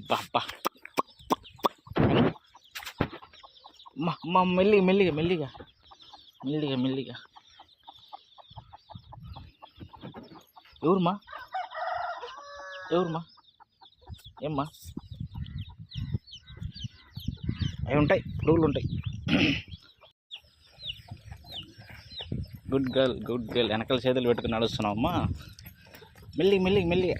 బాబా మెల్లిగా మెల్లిగా మెల్లిగా మెల్లిగా మెల్లిగా. ఎవరుమా ఎవరుమా ఏమ్మా? అవి ఉంటాయి, పురుగులు ఉంటాయి. Good girl good girl. వెనకాల చేతులు పెట్టుకుని నడుస్తున్నావు అమ్మా. మెల్లిగా మెల్లిగా మెల్లిగా.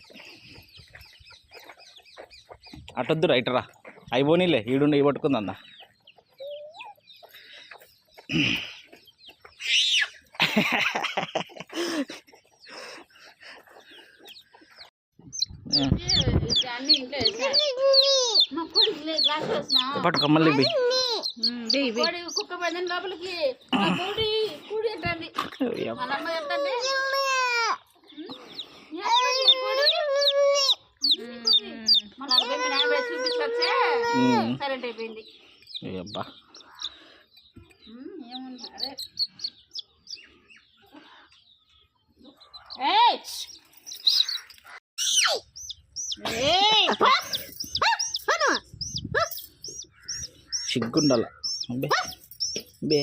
అటొద్దురా ఇటరా. అవి పోనీలే, ఈడుండి ఇవి పట్టుకుందా. పట్టుకో మళ్ళీ కుక్క పడిన లోపలికి చూపించే సరెంట్ అయిపోయింది. అబ్బా ఏముంది అదే సిగ్గుండాల బే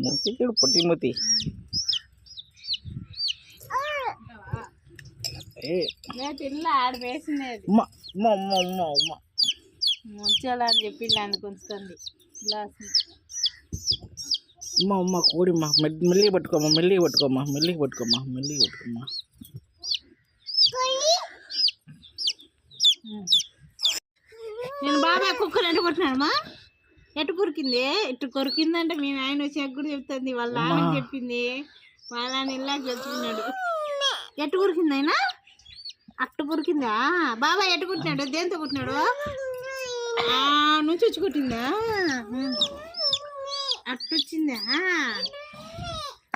మూతి చూడు, పొట్టి మూతి. పిల్ల ఆడ వేసినది ముంచాలా అని చెప్పి అందుకు ఉంచుతుంది గ్లాస్. అమ్మ కోడిమ్మా, మెల్లిగా పట్టుకోమ్మా, మెల్లిగా పట్టుకోమ్మా, మెల్లిగా పట్టుకోమ్మా, మెల్లిగా పట్టుకోమ్మా. నేను బాబాయ్ కుక్కలు ఎట్టు కొట్టినాడమ్మా? ఎట్టు కొరికింది? ఇటు కొరికిందంటే మీ ఆయన వచ్చి కూడా చెప్తుంది, వాళ్ళ నాన్న చెప్పింది, వాళ్ళ నాన్న ఇలా చెప్తున్నాడు. ఎట్టు కొరికింది అయినా? అట్టు కొరికిందా? బాబాయ్ ఎట్టు కొట్టినాడు? దేంతో కొట్టినాడు? నుంచి వచ్చి కొట్టిందా? అట్టు వచ్చిందా?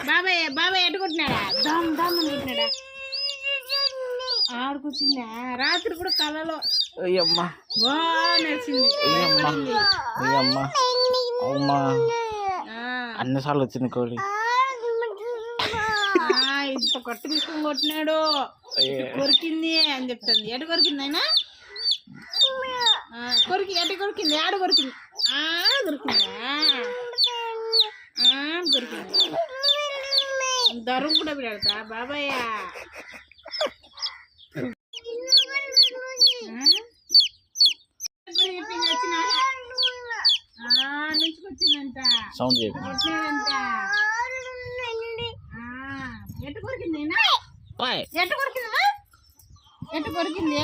బాబాయ్ బాబాయ్ ఎట్టు కొట్టినాడా? దమ్ దమ్ అని కొట్టినాడా? ఆడుకొచ్చిందా? రాత్రి కూడా కళలో నడిచింది. అన్నిసార్లు వచ్చింది కోడి. ఇంత కొట్ట తీసుకొని కొట్టినాడు, కొరికింది అని చెప్తుంది. ఎటు కొరికింది అయినా? కొరికి ఎటు కొరికింది? ఆడ కొరికింది. దొరికిందా? దొరికింది. దొరం కూడా పెడతా బాబాయ్. నుంచుకొచ్చిందంట, సౌండ్ కొట్టినాడంట. ఎట్టు కొరికింది? ఎట్టు కొరికిందా? ఎట్టు కొరికింది?